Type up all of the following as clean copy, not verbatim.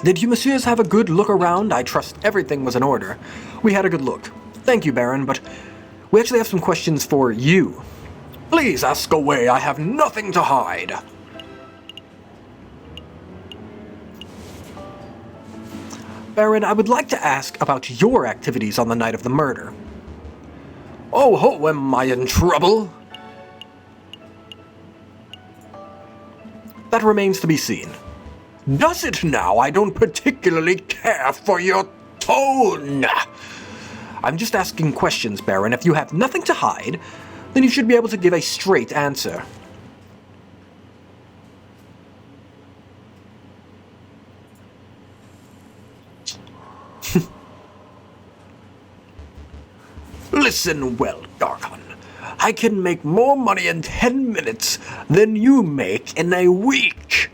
Did you messieurs have a good look around? I trust everything was in order. We had a good look. Thank you, Baron, but we actually have some questions for you. Please ask away, I have nothing to hide. Baron, I would like to ask about your activities on the night of the murder. Oh ho, am I in trouble? That remains to be seen. Does it now? I don't particularly care for your tone. I'm just asking questions, Baron. If you have nothing to hide, then you should be able to give a straight answer. Listen well, Darkon. I can make more money in 10 minutes than you make in a week.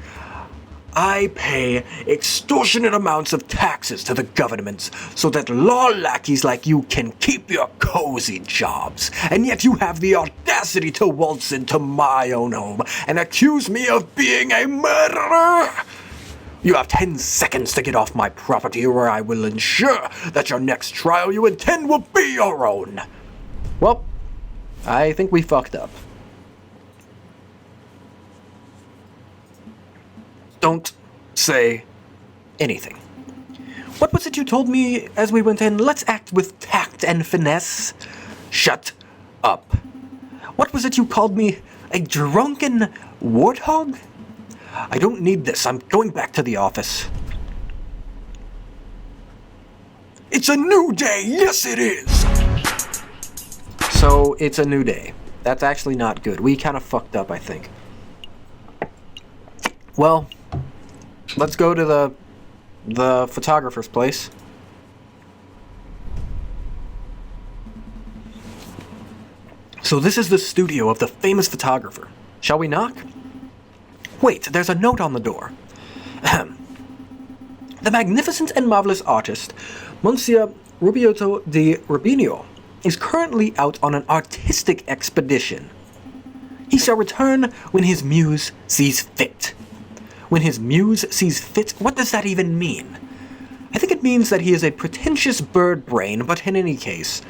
I pay extortionate amounts of taxes to the government so that law lackeys like you can keep your cozy jobs, and yet you have the audacity to waltz into my own home and accuse me of being a murderer. You have 10 seconds to get off my property, or I will ensure that your next trial you intend will be your own. Well, I think we fucked up. Don't say anything. What was it you told me as we went in? Let's act with tact and finesse. Shut up. What was it you called me? A drunken warthog? I don't need this. I'm going back to the office. It's a new day. Yes, it is. So, it's a new day. That's actually not good. We kind of fucked up, I think. Well, let's go to the photographer's place. So this is the studio of the famous photographer. Shall we knock? Wait, there's a note on the door. The magnificent and marvelous artist, Monsieur Rubiotto di Rubino, is currently out on an artistic expedition. He shall return when his muse sees fit. When his muse sees fit? What does that even mean? I think it means that he is a pretentious bird brain, but in any case,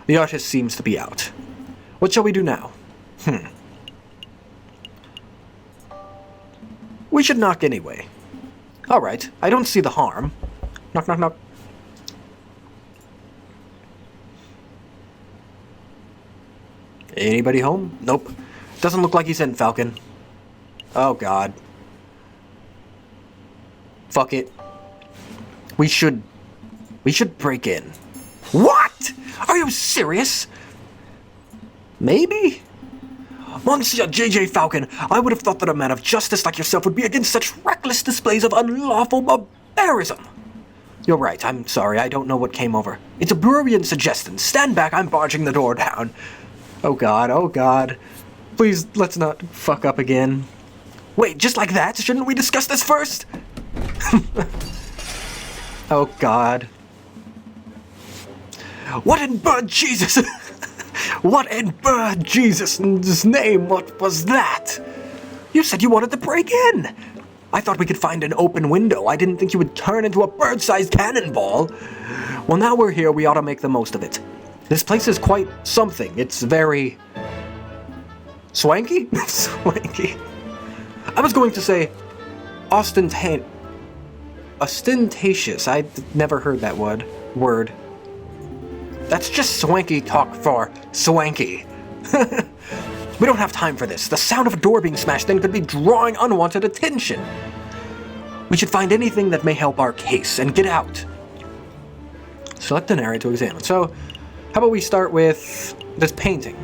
the artist seems to be out. What shall we do now? We should knock anyway. Alright, I don't see the harm. Knock, knock, knock. Anybody home? Nope. Doesn't look like he's in, Falcon. Oh god. Fuck it. We should break in. What? Are you serious? Maybe? Monsieur J.J. Falcon, I would have thought that a man of justice like yourself would be against such reckless displays of unlawful barbarism. You're right, I'm sorry, I don't know what came over. It's a brilliant suggestion. Stand back, I'm barging the door down. Oh god, oh god. Please, let's not fuck up again. Wait, just like that? Shouldn't we discuss this first? Oh god. What in bird Jesus? What in bird Jesus' name? What was that? You said you wanted to break in. I thought we could find an open window. I didn't think you would turn into a bird-sized cannonball. Well, now we're here, we ought to make the most of it. This place is quite something. It's very... swanky? Swanky. I was going to say ostentatious. I'd never heard that word. That's just swanky talk for swanky. We don't have time for this. The sound of a door being smashed in could be drawing unwanted attention. We should find anything that may help our case and get out. Select an area to examine. So, how about we start with this painting?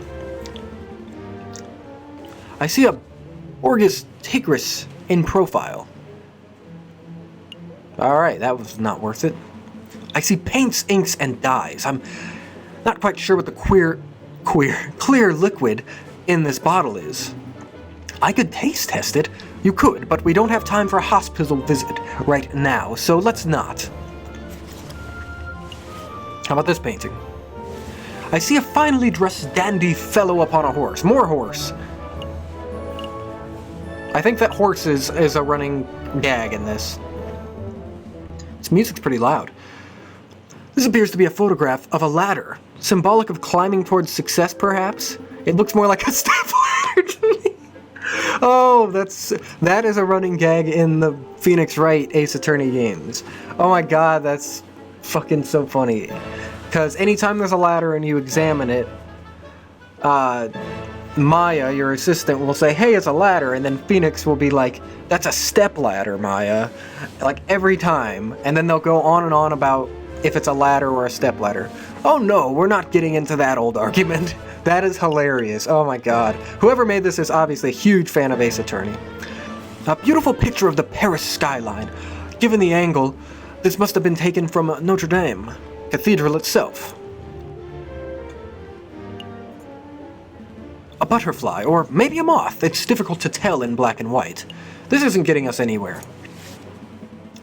I see a Orgus Tigris in profile. Alright, that was not worth it. I see paints, inks, and dyes. I'm not quite sure what the clear liquid in this bottle is. I could taste test it. You could, but we don't have time for a hospital visit right now, so let's not. How about this painting? I see a finely dressed dandy fellow upon a horse. More horse. I think that horse is a running gag in this. This music's pretty loud. This appears to be a photograph of a ladder, symbolic of climbing towards success, perhaps? It looks more like a step ladder to me. Oh, that is a running gag in the Phoenix Wright Ace Attorney games. Oh my god, that's fucking so funny. Because anytime there's a ladder and you examine it, Maya, your assistant, will say, hey, it's a ladder, and then Phoenix will be like, that's a step ladder, Maya. Like, every time. And then they'll go on and on about if it's a ladder or a step ladder. Oh no, we're not getting into that old argument. That is hilarious. Oh my god. Whoever made this is obviously a huge fan of Ace Attorney. A beautiful picture of the Paris skyline. Given the angle, this must have been taken from Notre Dame Cathedral itself. A butterfly, or maybe a moth. It's difficult to tell in black and white. This isn't getting us anywhere.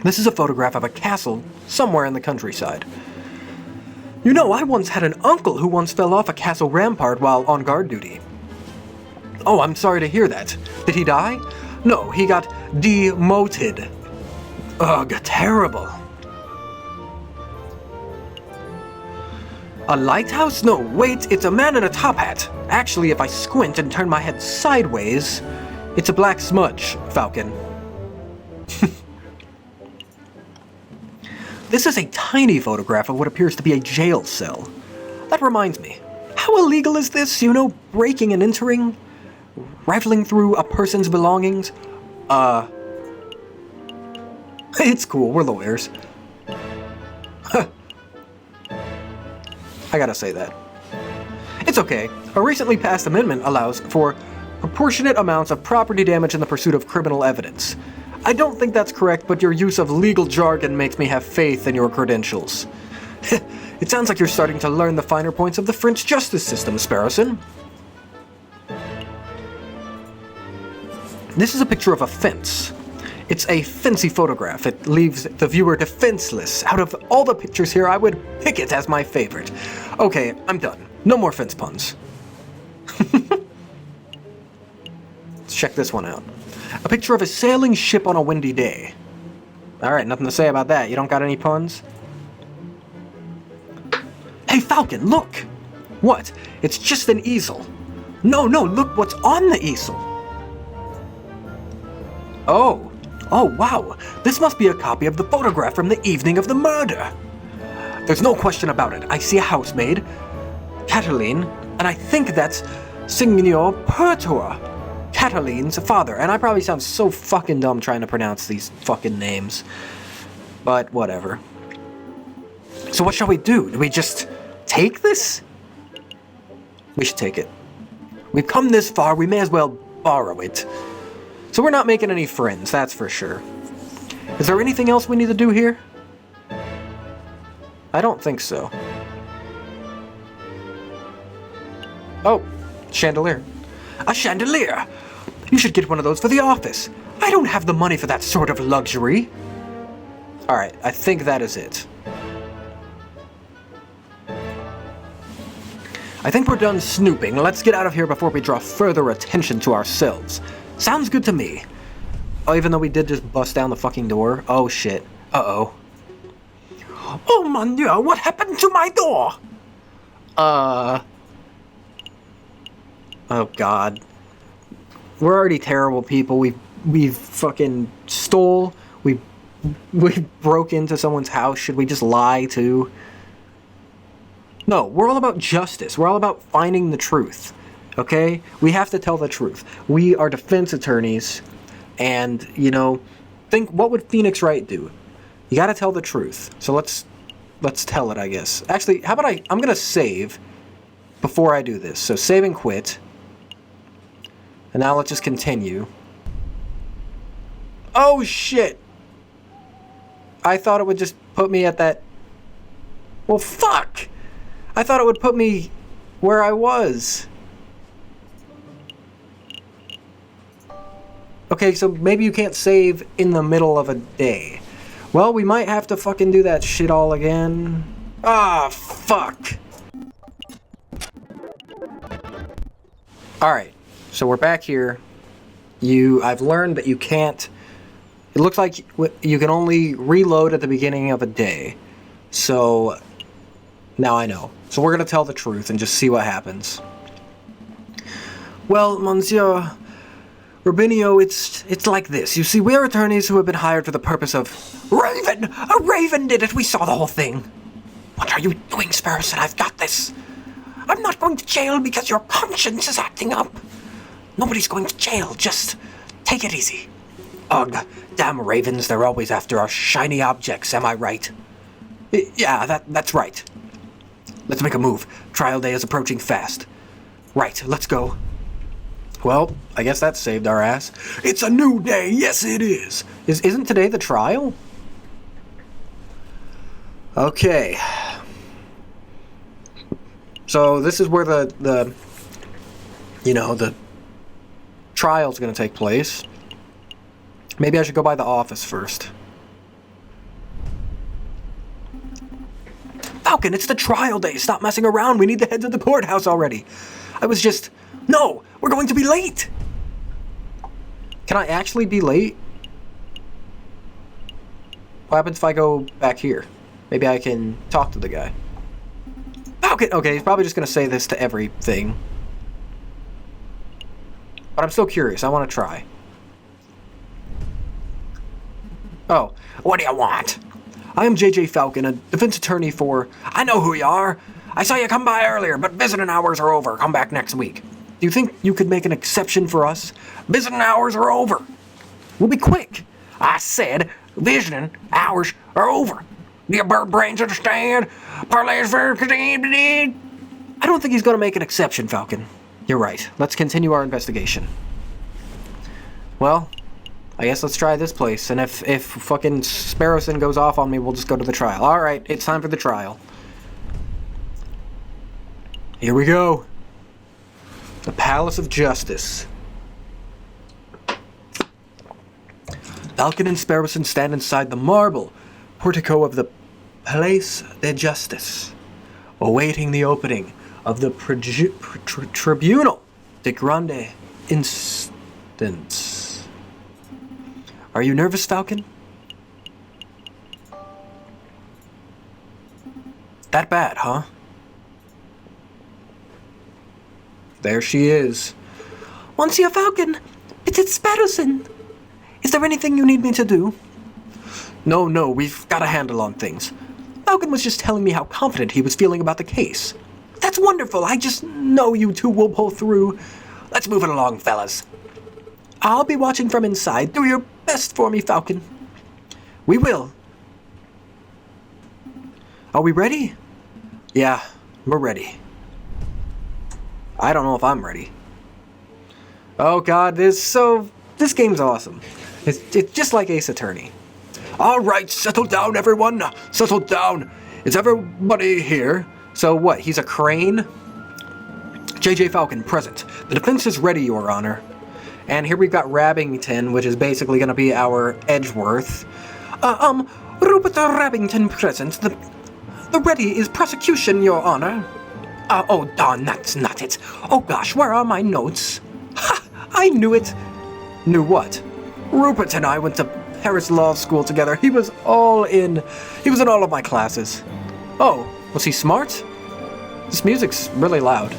This is a photograph of a castle somewhere in the countryside. You know, I once had an uncle who once fell off a castle rampart while on guard duty. Oh, I'm sorry to hear that. Did he die? No, he got demoted. Ugh, terrible. A lighthouse? No, wait, it's a man in a top hat. Actually, if I squint and turn my head sideways, it's a black smudge, Falcon. This is a tiny photograph of what appears to be a jail cell. That reminds me, how illegal is this, you know, breaking and entering? Rifling through a person's belongings? It's cool, we're lawyers. I gotta say that. It's okay. A recently passed amendment allows for proportionate amounts of property damage in the pursuit of criminal evidence. I don't think that's correct, but your use of legal jargon makes me have faith in your credentials. It sounds like you're starting to learn the finer points of the French justice system, Sparrowson. This is a picture of a fence. It's a fancy photograph. It leaves the viewer defenseless. Out of all the pictures here, I would pick it as my favorite. Okay, I'm done. No more fence puns. Let's check this one out. A picture of a sailing ship on a windy day. Alright, nothing to say about that. You don't got any puns? Hey, Falcon, look! What? It's just an easel. No, look what's on the easel. Oh, wow. This must be a copy of the photograph from the evening of the murder. There's no question about it. I see a housemaid, Cataline, and I think that's Signor Pertor, Cataline's father. And I probably sound so fucking dumb trying to pronounce these fucking names. But whatever. So what shall we do? Do we just take this? We should take it. We've come this far, we may as well borrow it. So we're not making any friends, that's for sure. Is there anything else we need to do here? I don't think so. Oh, chandelier. A chandelier! You should get one of those for the office. I don't have the money for that sort of luxury. Alright, I think that is it. I think we're done snooping. Let's get out of here before we draw further attention to ourselves. Sounds good to me. Oh, even though we did just bust down the fucking door. Oh, shit. Uh-oh. Oh, mon Dieu, what happened to my door? Oh, God. We're already terrible people. We've fucking stole. We broke into someone's house. Should we just lie, too? No, we're all about justice. We're all about finding the truth. Okay? We have to tell the truth. We are defense attorneys, and, you know, think, what would Phoenix Wright do? You gotta tell the truth. So let's tell it, I guess. Actually, how about I'm gonna save before I do this. So save and quit. And now let's just continue. Oh, shit! I thought it would just put me at that... Well, fuck! I thought it would put me where I was. Okay, so maybe you can't save in the middle of a day. Well, we might have to fucking do that shit all again. Ah, fuck. Alright, so we're back here. I've learned that you can't It looks like you can only reload at the beginning of a day. So, now I know. So we're going to tell the truth and just see what happens. Well, Monsieur Rubinio, it's like this. You see, we're attorneys who have been hired for the purpose of... Raven! A raven did it! We saw the whole thing! What are you doing, Sparrowson? I've got this. I'm not going to jail because your conscience is acting up. Nobody's going to jail. Just take it easy. Ugh, damn ravens, they're always after our shiny objects, am I right? Yeah, that's right. Let's make a move. Trial day is approaching fast. Right, let's go. Well, I guess that saved our ass. It's a new day, yes it is. Isn't today the trial? Okay. So this is where the trial's gonna take place. Maybe I should go by the office first. Falcon, it's the trial day. Stop messing around. We need to head to the courthouse already. No, we're going to be late. Can I actually be late? What happens if I go back here? Maybe I can talk to the guy. Falcon! Okay, he's probably just going to say this to everything. But I'm still curious. I want to try. Oh, what do you want? I am JJ Falcon, a defense attorney for... I know who you are. I saw you come by earlier, but visiting hours are over. Come back next week. Do you think you could make an exception for us? Visiting hours are over. We'll be quick. I said visiting hours are over. Do your bird brains understand? Parlays for... I don't think he's going to make an exception, Falcon. You're right. Let's continue our investigation. Well, I guess let's try this place. And if fucking Sparrowson goes off on me, we'll just go to the trial. Alright, it's time for the trial. Here we go. The Palace of Justice. Falcon and Sparrowson stand inside the marble portico of the Place de Justice, awaiting the opening of the Tribunal de Grande Instance. Are you nervous, Falcon? That bad, huh? There she is. Monsieur Falcon, it's Sparrowson. Is there anything you need me to do? No, we've got a handle on things. Falcon was just telling me how confident he was feeling about the case. That's wonderful. I just know you two will pull through. Let's move it along, fellas. I'll be watching from inside. Do your best for me, Falcon. We will. Are we ready? Yeah, we're ready. I don't know if I'm ready. Oh god, this game's awesome. It's just like Ace Attorney. Alright, settle down everyone. Settle down. Is everybody here? So what, he's a crane? JJ Falcon, present. The defense is ready, Your Honor. And here we've got Rabbington, which is basically going to be our Edgeworth. Rupert Rabbington present. The ready is prosecution, Your Honor. Oh, darn, that's not it. Oh gosh, where are my notes? Ha! I knew it. Knew what? Rupert and I went to Paris Law School together. He was in all of my classes. Oh, was he smart? This music's really loud.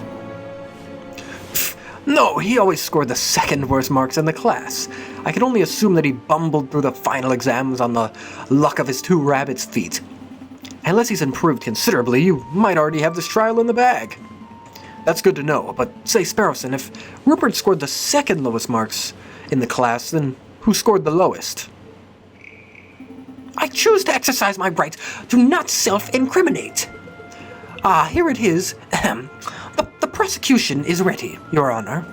Pfft, no, he always scored the second worst marks in the class. I can only assume that he bumbled through the final exams on the luck of his two rabbit's feet. Unless he's improved considerably, you might already have this trial in the bag. That's good to know, but say, Sparrowson, if Rupert scored the second lowest marks in the class, then who scored the lowest? I choose to exercise my right to not self-incriminate. Here it is. The prosecution is ready, Your Honor.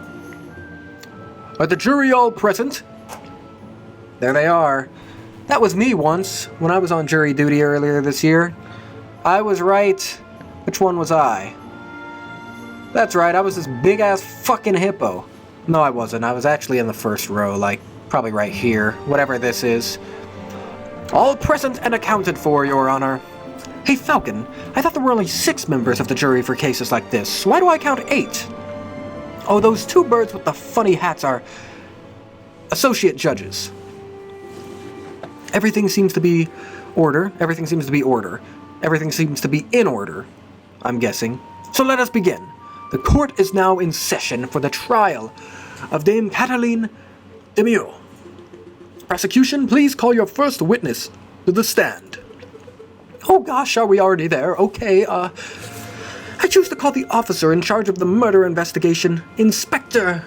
Are the jury all present? There they are. That was me once, when I was on jury duty earlier this year. I was right. Which one was I? That's right, I was this big-ass fucking hippo. No, I wasn't. I was actually in the first row, like, probably right here, whatever this is. All present and accounted for, Your Honor. Hey, Falcon, I thought there were only 6 members of the jury for cases like this. Why do I count 8? Oh, those 2 birds with the funny hats are associate judges. Everything seems to be order. Everything seems to be order. Everything seems to be in order, I'm guessing. So let us begin. The court is now in session for the trial of Dame Cataline Demure. Prosecution, please call your first witness to the stand. Oh gosh, are we already there? Okay, I choose to call the officer in charge of the murder investigation, Inspector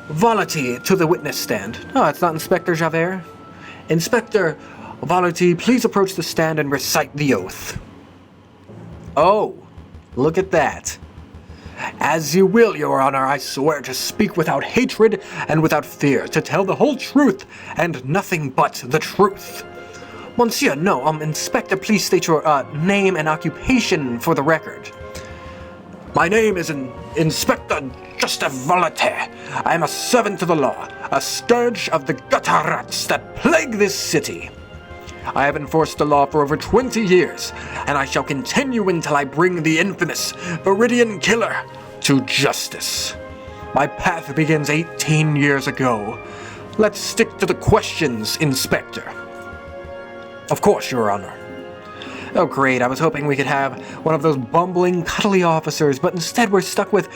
Volati, to the witness stand. Oh, it's not Inspector Javert. Inspector Volati, please approach the stand and recite the oath. Oh, look at that. As you will, Your Honor, I swear to speak without hatred and without fear, to tell the whole truth and nothing but the truth. Monsieur, no, Inspector, please state your, name and occupation for the record. My name is Inspector Justin Voltaire. I am a servant of the law, a scourge of the gutter rats that plague this city. I have enforced the law for over 20 years, and I shall continue until I bring the infamous Viridian Killer to justice. My path begins 18 years ago. Let's stick to the questions, Inspector. Of course, Your Honor. Oh great, I was hoping we could have one of those bumbling, cuddly officers, but instead we're stuck with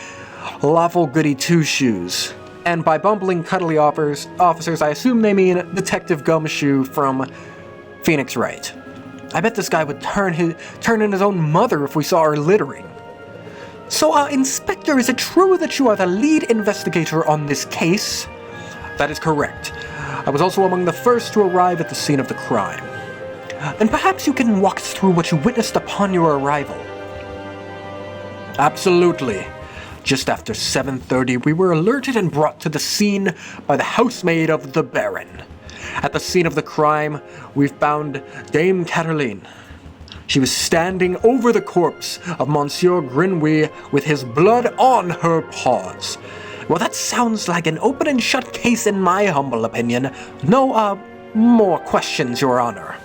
lawful goody two-shoes. And by bumbling, cuddly officers, I assume they mean Detective Gumshoe from Phoenix Wright. I bet this guy would turn in his own mother if we saw her littering. So, Inspector, is it true that you are the lead investigator on this case? That is correct. I was also among the first to arrive at the scene of the crime. Then perhaps you can walk us through what you witnessed upon your arrival. Absolutely. Just after 7:30, we were alerted and brought to the scene by the housemaid of the Baron. At the scene of the crime, we found Dame Cataline. She was standing over the corpse of Monsieur Grimm with his blood on her paws. Well, that sounds like an open and shut case in my humble opinion. No, more questions, Your Honor.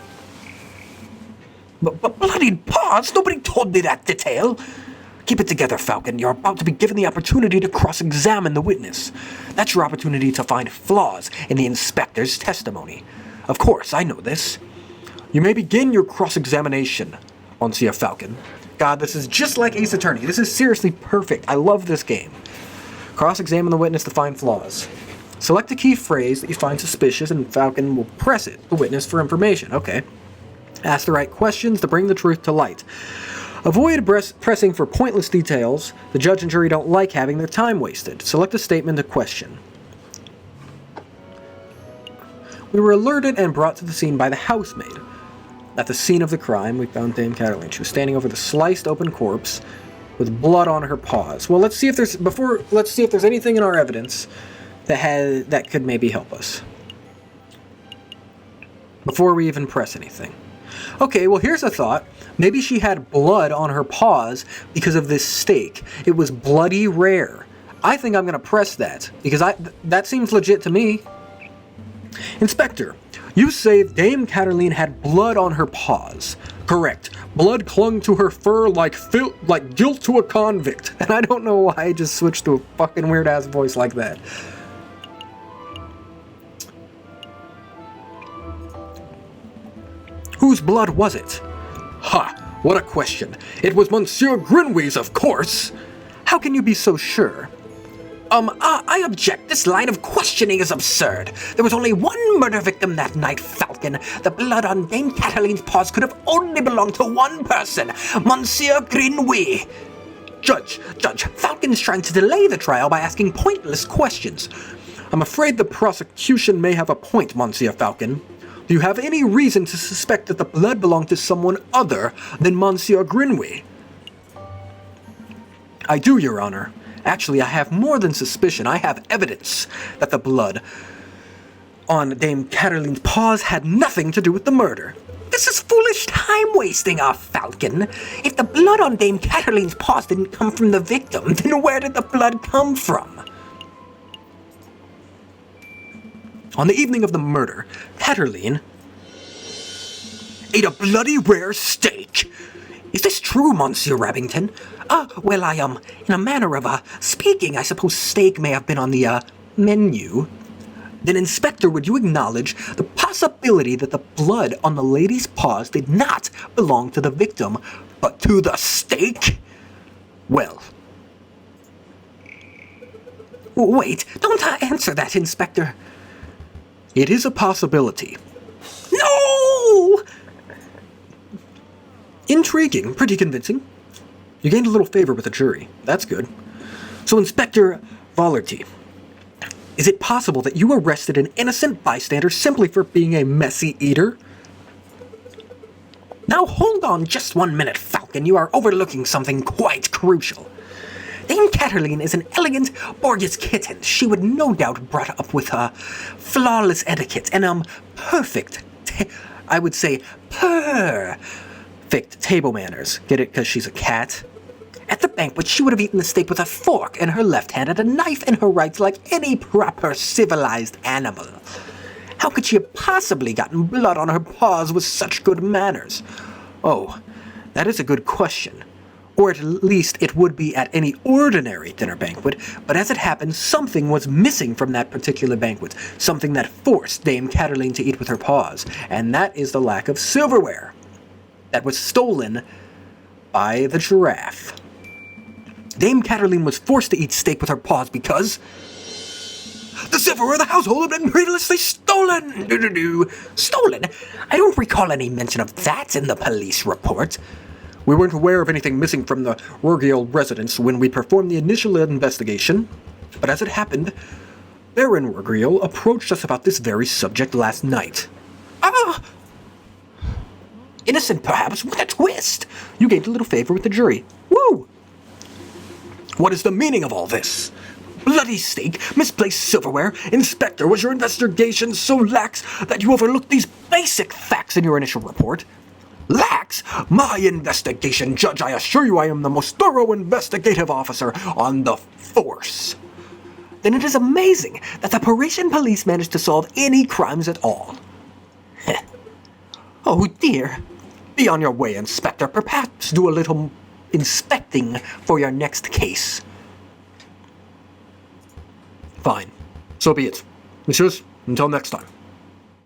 But bloody paws? Nobody told me that detail. Keep it together, Falcon. You're about to be given the opportunity to cross-examine the witness. That's your opportunity to find flaws in the inspector's testimony. Of course, I know this. You may begin your cross-examination, Monsieur Falcon. God, this is just like Ace Attorney. This is seriously perfect. I love this game. Cross-examine the witness to find flaws. Select a key phrase that you find suspicious, and Falcon will press it, the witness, for information. Okay. Ask the right questions to bring the truth to light. Avoid pressing for pointless details. The judge and jury don't like having their time wasted. Select a statement to question. We were alerted and brought to the scene by the housemaid. At the scene of the crime, we found Dame Cataline. She was standing over the sliced open corpse with blood on her paws. Well, let's see if there's anything in our evidence that could maybe help us before we even press anything. Okay, well, here's a thought. Maybe she had blood on her paws because of this stake. It was bloody rare. I think I'm going to press that, because that seems legit to me. Inspector, you say Dame Cataline had blood on her paws. Correct. Blood clung to her fur like guilt to a convict. And I don't know why I just switched to a fucking weird-ass voice like that. Whose blood was it? Ha! What a question. It was Monsieur Grinwy's, of course. How can you be so sure? I object. This line of questioning is absurd. There was only one murder victim that night, Falcon. The blood on Dame Cataline's paws could have only belonged to one person, Monsieur Grinwy. Judge, Falcon's trying to delay the trial by asking pointless questions. I'm afraid the prosecution may have a point, Monsieur Falcon. Do you have any reason to suspect that the blood belonged to someone other than Monsieur Grinwy? I do, Your Honor. Actually, I have more than suspicion. I have evidence that the blood on Dame Cataline's paws had nothing to do with the murder. This is foolish time-wasting, Falcon. If the blood on Dame Cataline's paws didn't come from the victim, then where did the blood come from? On the evening of the murder, Cataline ate a bloody rare steak. Is this true, Monsieur Rabbington? Well, in a manner of speaking, I suppose steak may have been on the menu. Then, Inspector, would you acknowledge the possibility that the blood on the lady's paws did not belong to the victim, but to the stake? Well. Wait, don't answer that, Inspector. It is a possibility. No! Intriguing, pretty convincing. You gained a little favor with the jury. That's good. So, Inspector Vollerty, is it possible that you arrested an innocent bystander simply for being a messy eater? Now hold on just 1 minute, Falcon. You are overlooking something quite crucial. Dame Cataline is an elegant Borgias kitten. She would no doubt brought up with flawless etiquette and perfect, I would say perfect table manners. Get it? Because she's a cat? At the banquet, she would have eaten the steak with a fork in her left hand and a knife in her right like any proper civilized animal. How could she have possibly gotten blood on her paws with such good manners? Oh, that is a good question. Or at least it would be at any ordinary dinner banquet, but as it happened, something was missing from that particular banquet, something that forced Dame Cataline to eat with her paws, and that is the lack of silverware that was stolen by the giraffe. Dame Cataline was forced to eat steak with her paws because the silverware of the household had been previously stolen. Stolen? I don't recall any mention of that in the police report. We weren't aware of anything missing from the Rurgiel residence when we performed the initial investigation, but as it happened, Baron Rurgiel approached us about this very subject last night. Ah! Innocent, perhaps, with a twist. You gained a little favor with the jury. Woo! What is the meaning of all this? Bloody steak, misplaced silverware. Inspector, was your investigation so lax that you overlooked these basic facts in your initial report? Lax? My investigation, Judge, I assure you I am the most thorough investigative officer on the force. Then it is amazing that the Parisian police managed to solve any crimes at all. Oh dear. Be on your way, Inspector. Perhaps do a little inspecting for your next case. Fine. So be it. Messieurs, until next time.